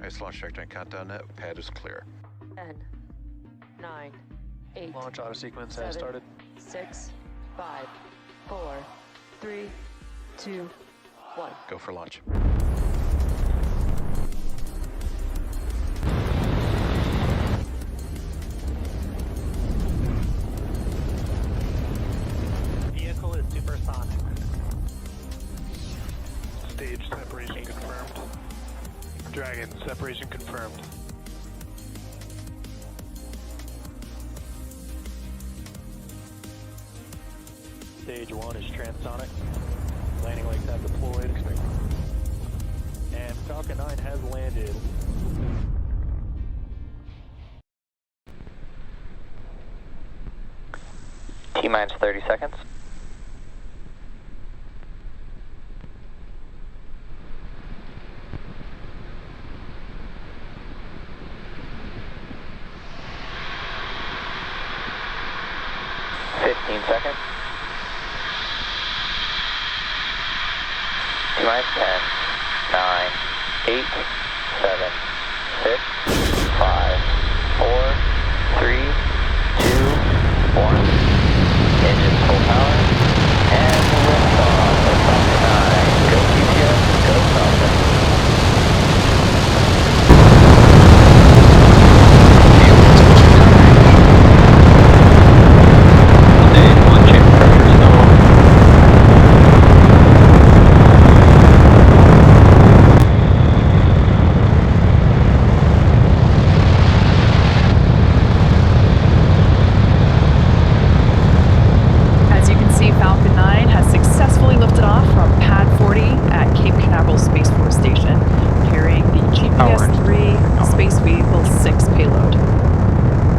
Nice launch trajectory countdown net. Pad is clear. 10, 9, 8. Launch auto sequence 7, has started. 6, 5, 4, 3, 2, 1. Go for launch. Vehicle is supersonic. Stage separation confirmed. Dragon, separation confirmed. Stage 1 is transonic. Landing legs have deployed. And Falcon 9 has landed. T-minus 30 seconds. Seconds. T-minus 10, 9, 8, 7, 6, 5, 4, 3, 2, 1. Engines full power. And liftoff of Falcon 9. Go GPS, go Falcon. Kerbal Space Station, carrying the GPS-3 Space Vehicle 6 payload.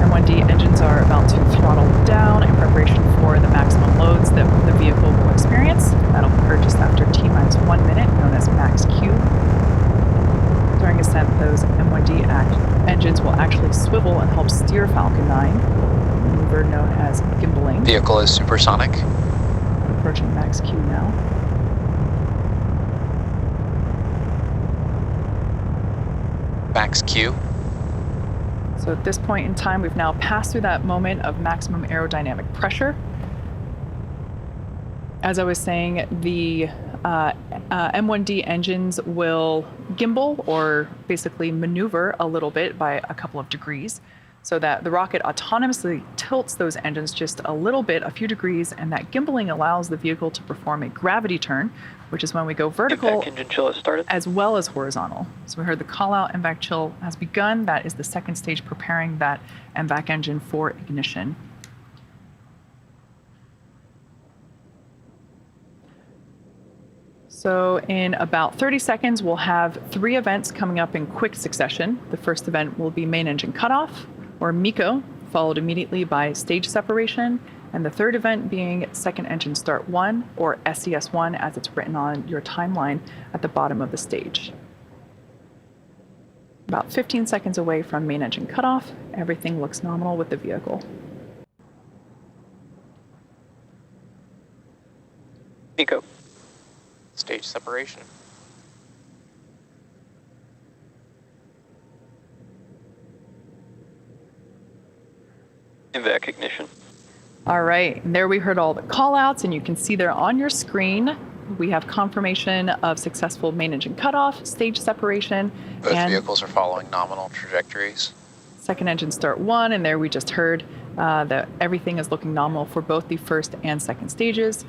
M1D engines are about to throttle down in preparation for the maximum loads that the vehicle will experience. That'll occur just after T-minus 1 minute, known as max Q. During ascent, those M1D engines will actually swivel and help steer Falcon 9, a maneuver known as gimbaling. Vehicle is supersonic. Approaching max Q now. Max Q. So at this point in time, we've now passed through that moment of maximum aerodynamic pressure. As I was saying, the M1D engines will gimbal, or basically maneuver a little bit by a couple of degrees, so that the rocket autonomously tilts those engines just a little bit, a few degrees, and that gimbaling allows the vehicle to perform a gravity turn, which is when we go vertical engine chill has started. as well as horizontal. So we heard the call out, MVAC chill has begun. That is the second stage preparing that MVAC engine for ignition. So in about 30 seconds, we'll have 3 events coming up in quick succession. The first event will be main engine cutoff, or MECO, followed immediately by stage separation, and the third event being second engine start 1, or SES1 as it's written on your timeline at the bottom of the stage. About 15 seconds away from main engine cutoff, everything looks nominal with the vehicle. MECO. Stage separation. MVAC ignition. All right, and there we heard all the call outs, and you can see there on your screen, we have confirmation of successful main engine cutoff, stage separation, Both and vehicles are following nominal trajectories. second engine start 1, and there we just heard that everything is looking nominal for both the first and second stages.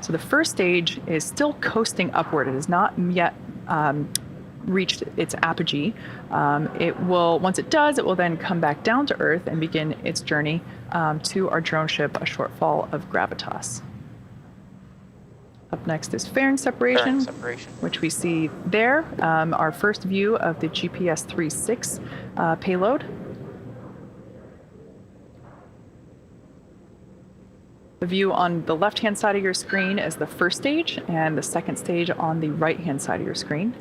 So the first stage is still coasting upward. It has not yet reached its apogee. It will, once it does, it will then come back down to Earth and begin its journey to our drone ship, a shortfall of gravitas. Up next is fairing separation, which we see there, our first view of the GPS-3-6 payload. The view on the left-hand side of your screen is the first stage, and the second stage on the right-hand side of your screen.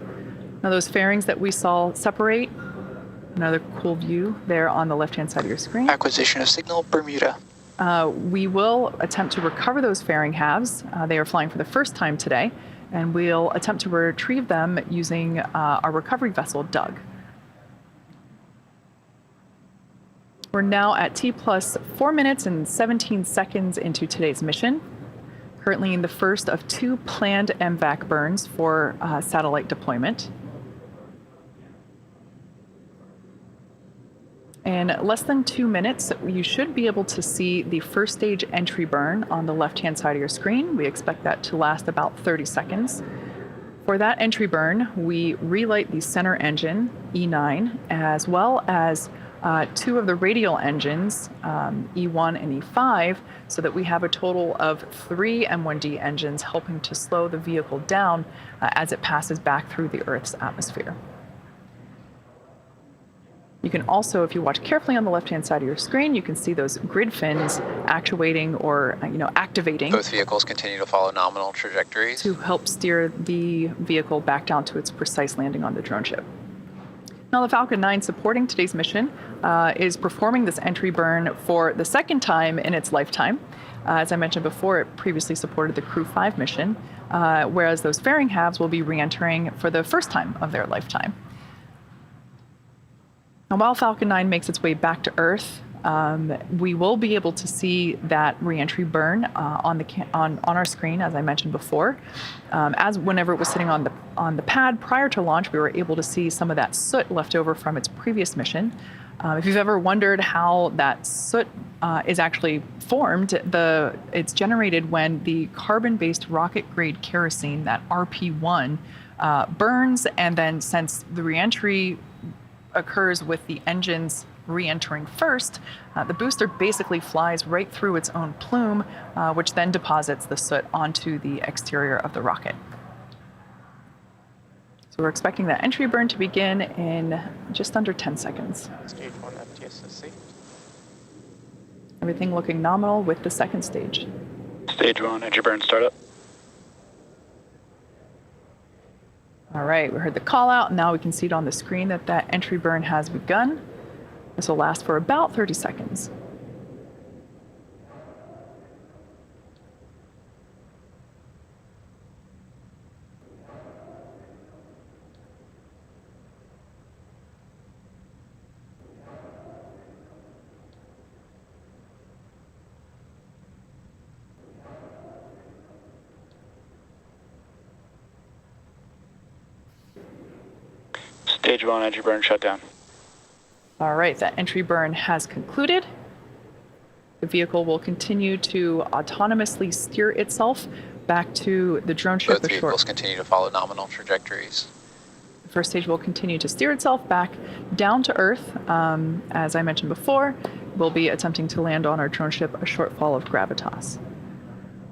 Now those fairings that we saw separate, another cool view there on the left-hand side of your screen. Acquisition of signal, Bermuda. We will attempt to recover those fairing halves. They are flying for the first time today, and we'll attempt to retrieve them using our recovery vessel, Doug. We're now at T plus 4 minutes and 17 seconds into today's mission. Currently in the first of 2 planned MVAC burns for satellite deployment. In less than 2 minutes, you should be able to see the first stage entry burn on the left-hand side of your screen. We expect that to last about 30 seconds. For that entry burn, we relight the center engine, E9, as well as 2 of the radial engines, E1 and E5, so that we have a total of 3 M1D engines helping to slow the vehicle down as it passes back through the Earth's atmosphere. You can also, if you watch carefully on the left-hand side of your screen, you can see those grid fins actuating or activating. Both vehicles continue to follow nominal trajectories to help steer the vehicle back down to its precise landing on the drone ship. Now, the Falcon 9 supporting today's mission is performing this entry burn for the second time in its lifetime. As I mentioned before, it previously supported the Crew 5 mission, whereas those fairing halves will be re-entering for the first time of their lifetime. Now, while Falcon 9 makes its way back to Earth, we will be able to see that re-entry burn on our screen, as I mentioned before. As whenever it was sitting on the pad prior to launch, we were able to see some of that soot left over from its previous mission. If you've ever wondered how that soot is actually formed, it's generated when the carbon-based rocket-grade kerosene, that RP1, burns, and then since the re-entry occurs with the engines re-entering first, the booster basically flies right through its own plume, which then deposits the soot onto the exterior of the rocket. So we're expecting that entry burn to begin in just under 10 seconds. Stage 1 FTSC. Everything looking nominal with the second stage. Stage 1, entry burn startup. All right, we heard the call out, and now we can see it on the screen that that entry burn has begun. This will last for about 30 seconds. Stage 1, entry burn shut down. All right, that entry burn has concluded. The vehicle will continue to autonomously steer itself back to the drone ship. Both vehicles continue to follow nominal trajectories. The first stage will continue to steer itself back down to Earth. As I mentioned before, we'll be attempting to land on our drone ship a short fall of gravitas.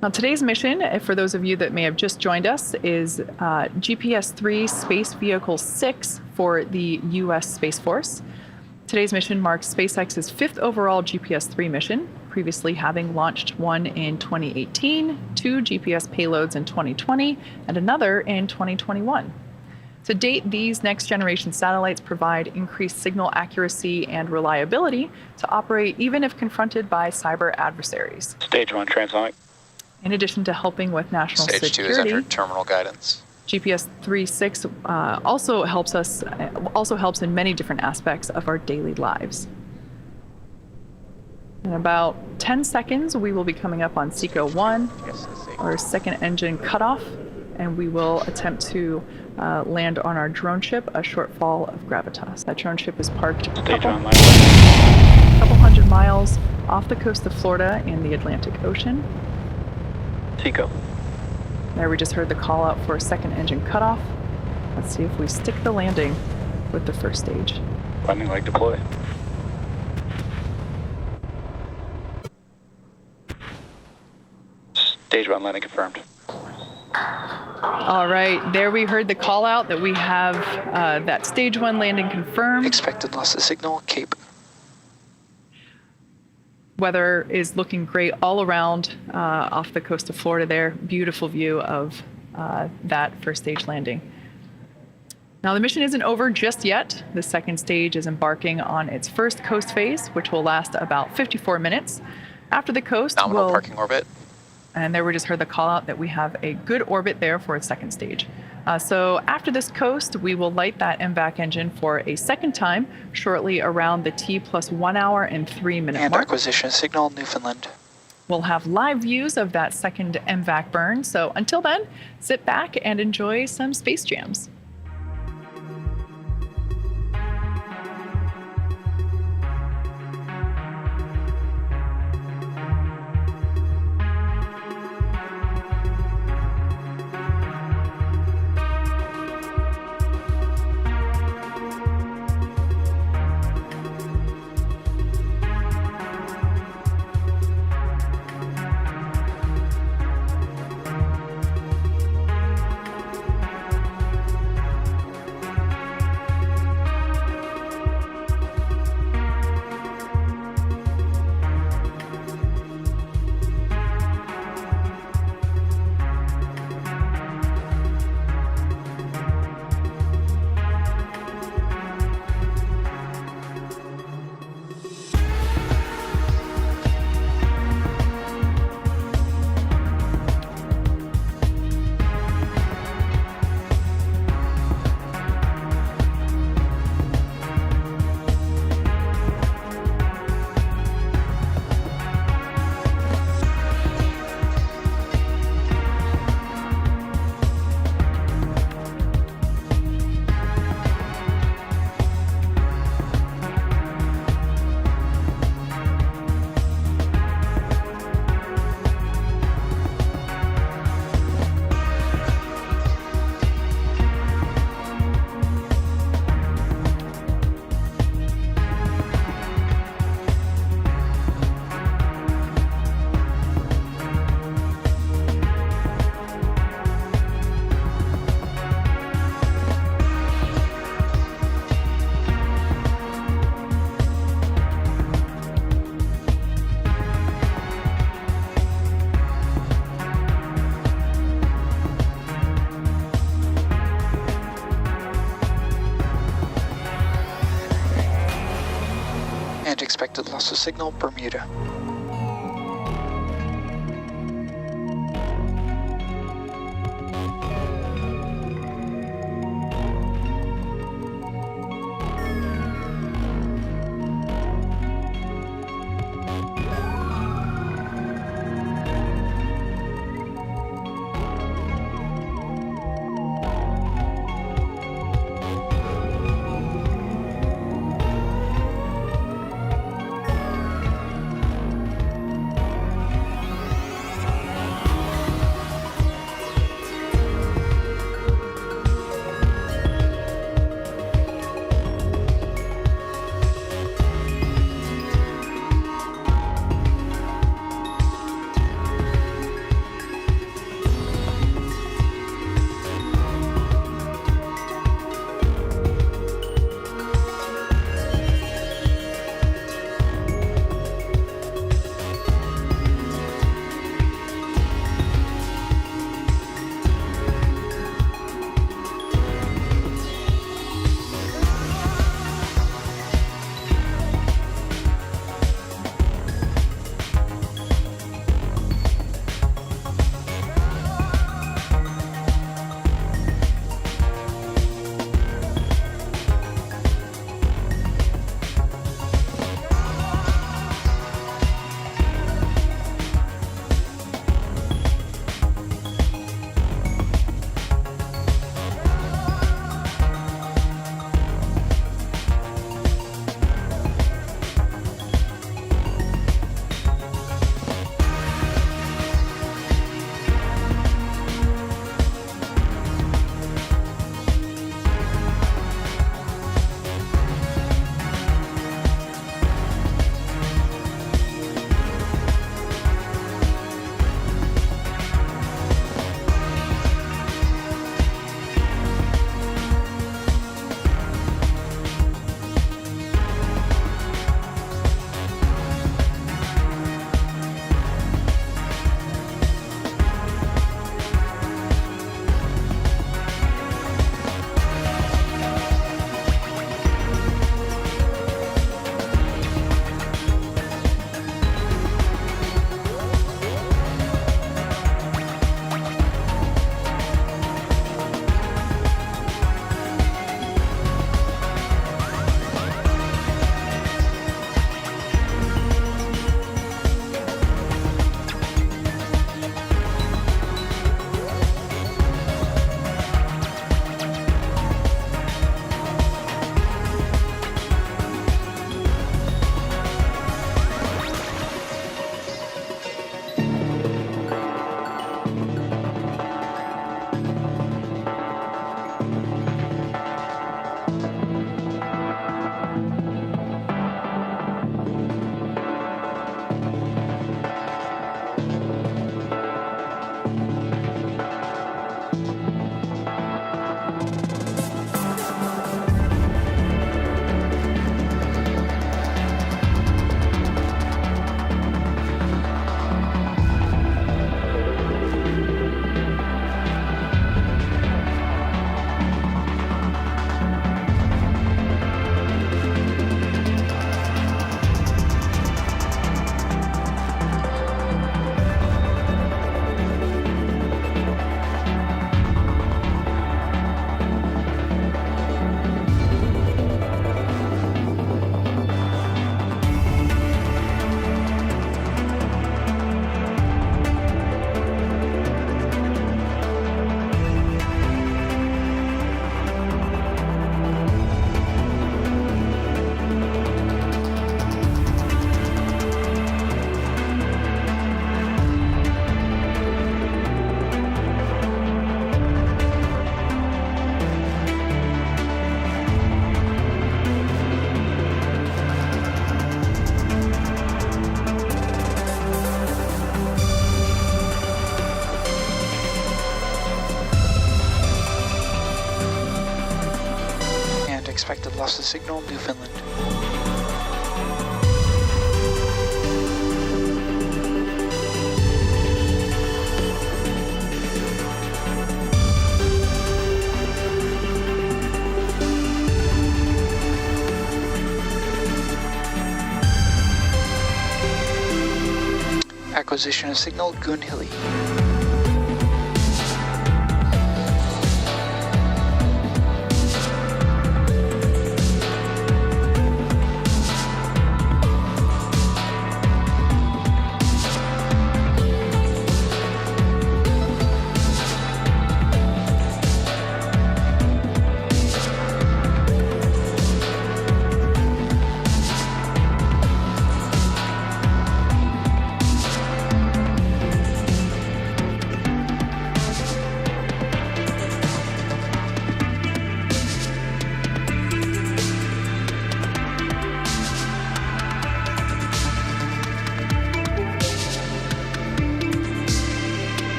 Now, today's mission, for those of you that may have just joined us, is GPS-3 Space Vehicle 6 for the U.S. Space Force. Today's mission marks SpaceX's 5th overall GPS-3 mission, previously having launched one in 2018, 2 GPS payloads in 2020, and another in 2021. To date, these next-generation satellites provide increased signal accuracy and reliability to operate even if confronted by cyber adversaries. Stage 1, transonic. In addition to helping with national Stage 2 security, has entered terminal guidance. GPS 3.6 also helps in many different aspects of our daily lives. In about 10 seconds, we will be coming up on SECO 1, our second engine cutoff, and we will attempt to land on our drone ship a short fall of gravitas. That drone ship is parked a couple hundred miles off the coast of Florida in the Atlantic Ocean. SECO. There we just heard the call out for a second engine cutoff. Let's see if we stick the landing with the first stage. Landing leg deploy. Stage 1 landing confirmed. All right, there we heard the call out that we have that stage 1 landing confirmed. Expected loss of signal, Cape. Weather is looking great all around off the coast of Florida there. Beautiful view of that first stage landing. Now, the mission isn't over just yet. The second stage is embarking on its first coast phase, which will last about 54 minutes. After the coast, Nominal we'll... parking orbit. And there we just heard the call out that we have a good orbit there for its second stage. So after this coast, we will light that MVAC engine for a second time, shortly around the T plus 1 hour and 3 minute And mark. acquisition signal, Newfoundland. We'll have live views of that second MVAC burn. So until then, sit back and enjoy some space jams. And expected loss of signal, Bermuda. expected loss of signal, Newfoundland. Acquisition of signal, Goonhilly.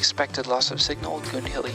Expected loss of signal, Gun Hilly.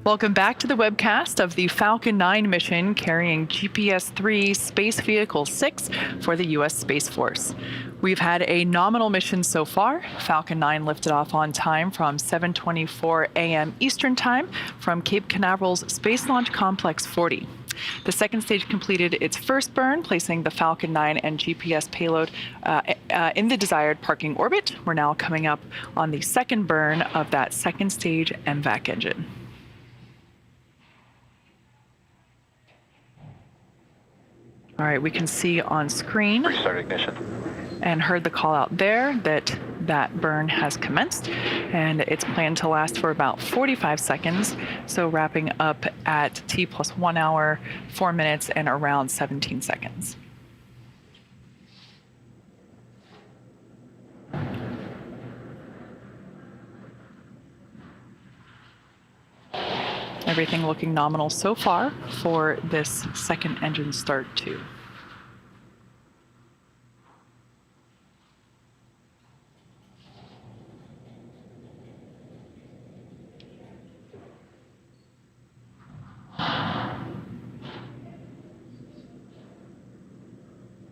Welcome back to the webcast of the Falcon 9 mission carrying GPS-3 Space Vehicle 6 for the U.S. Space Force. We've had a nominal mission so far. Falcon 9 lifted off on time from 7:24 a.m. Eastern Time from Cape Canaveral's Space Launch Complex 40. The second stage completed its first burn, placing the Falcon 9 and GPS payload in the desired parking orbit. We're now coming up on the second burn of that second stage MVAC engine. All right, we can see on screen Restart ignition. and heard the call out there that that burn has commenced, and it's planned to last for about 45 seconds, so wrapping up at T plus 1 hour, 4 minutes, and around 17 seconds. Everything looking nominal so far for this second engine start too.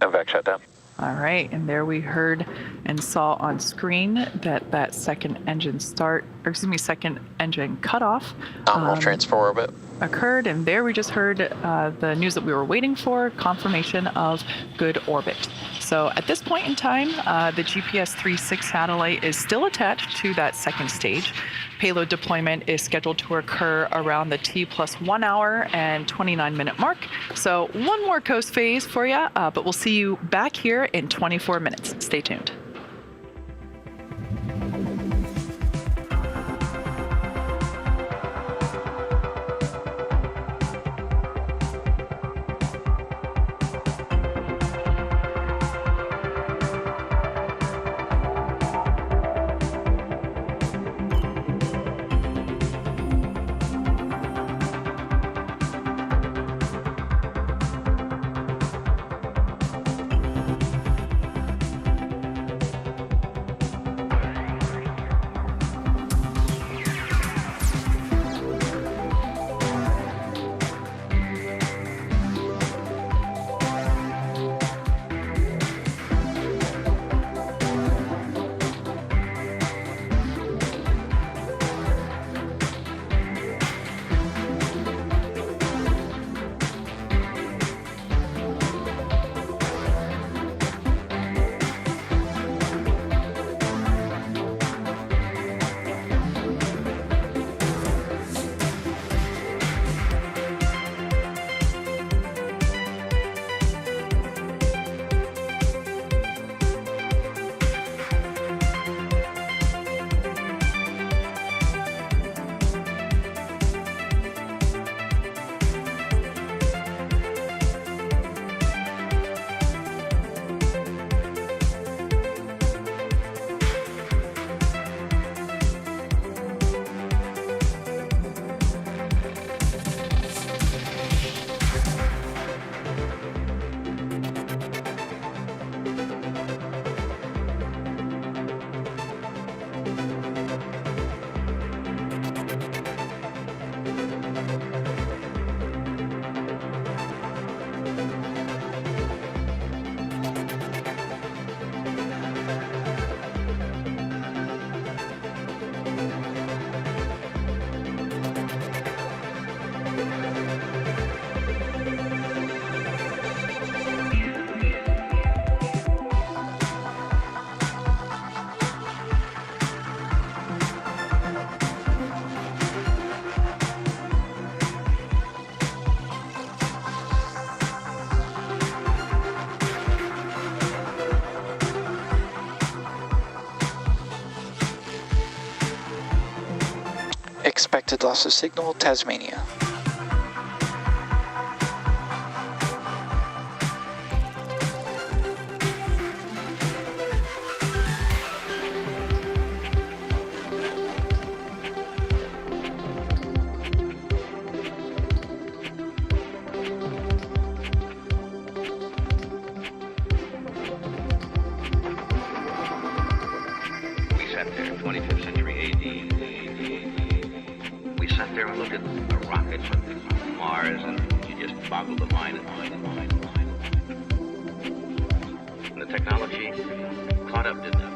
MVAC shutdown. All right, and there we heard and saw on screen that that second engine second engine cutoff Nominal transfer orbit. occurred, and there we just heard the news that we were waiting for, confirmation of good orbit. So at this point in time, the GPS-3 satellite is still attached to that second stage. Payload deployment is scheduled to occur around the T plus 1 hour and 29-minute mark. So one more coast phase for you, but we'll see you back here in 24 minutes. Stay tuned. Detected loss of signal, Tasmania. We sat there, 25th century AD. We sat there and looked at a rocket from Mars, and you just boggled the mind and mind and mind and mind. And the technology caught up, didn't it?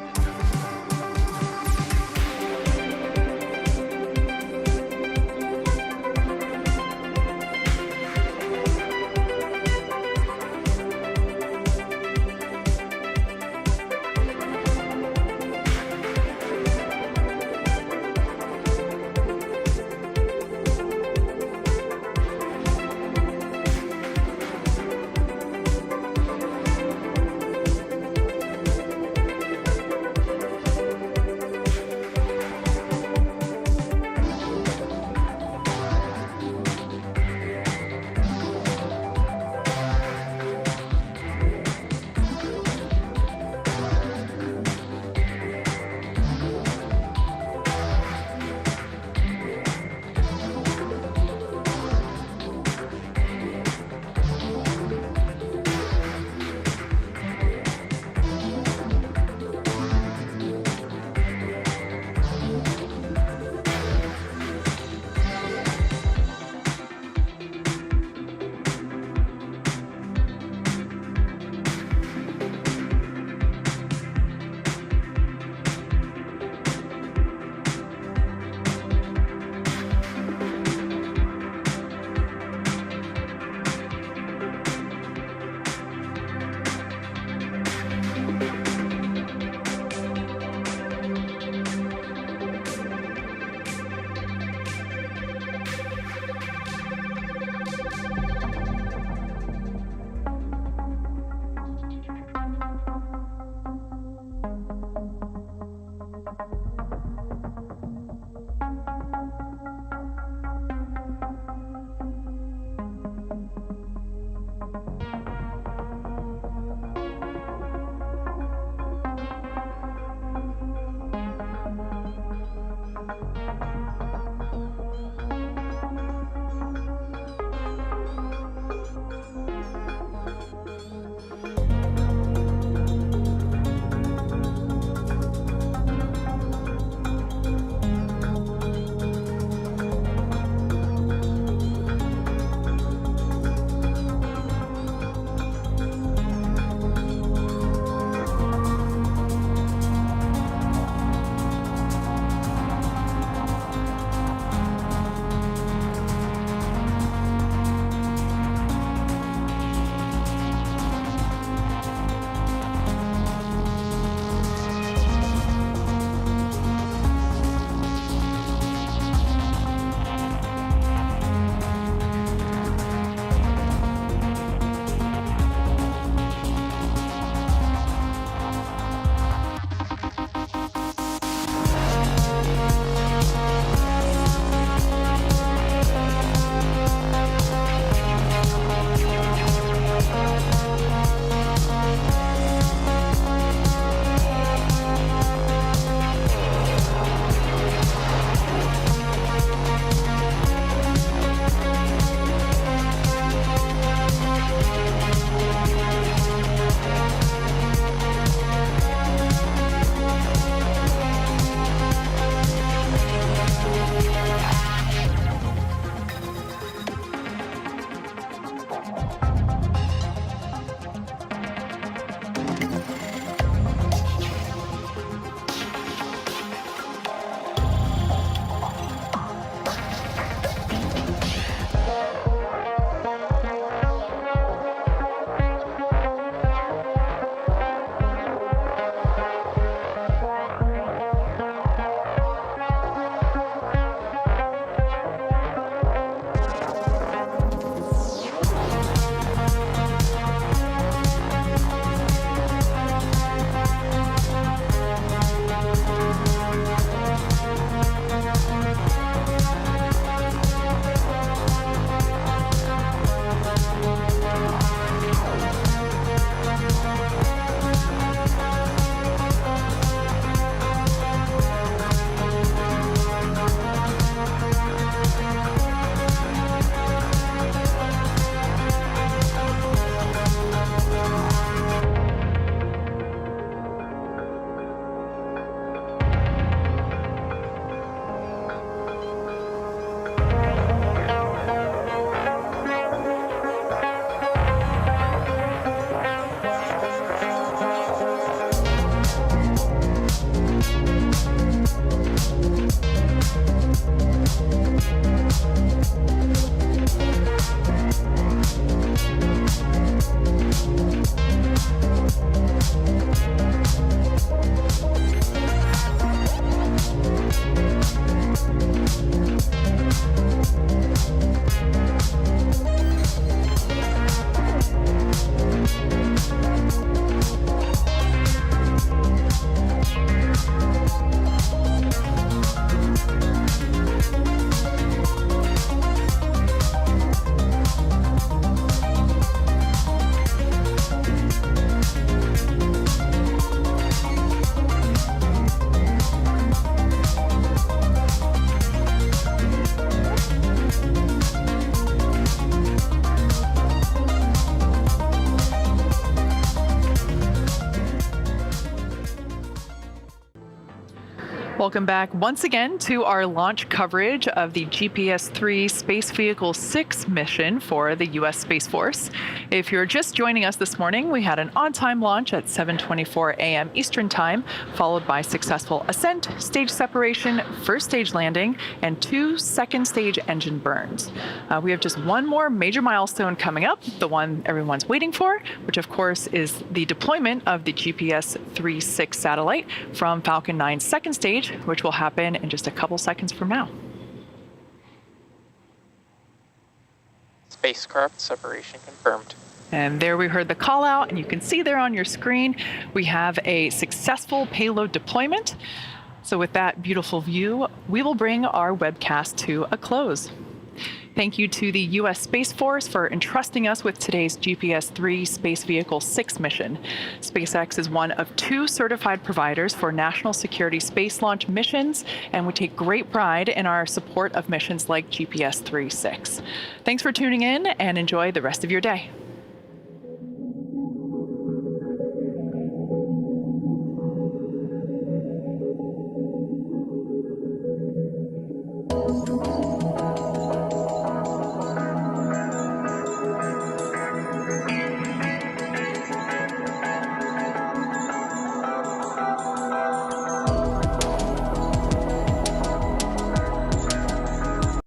Welcome back once again to our launch coverage of the GPS-3 Space Vehicle 6 mission for the U.S. Space Force. If you're just joining us this morning, we had an on-time launch at 7:24 a.m. Eastern Time, followed by successful ascent, stage separation, first stage landing, and 2 second stage engine burns. We have just one more major milestone coming up, the one everyone's waiting for, which of course is the deployment of the GPS-3-6 satellite from Falcon 9's second stage, which will happen in just a couple seconds from now. Spacecraft separation confirmed. And there we heard the call out, and you can see there on your screen, we have a successful payload deployment. So with that beautiful view, we will bring our webcast to a close. Thank you to the U.S. Space Force for entrusting us with today's GPS-3 Space Vehicle 6 mission. SpaceX is one of 2 certified providers for national security space launch missions, and we take great pride in our support of missions like GPS-3-6. Thanks for tuning in, and enjoy the rest of your day.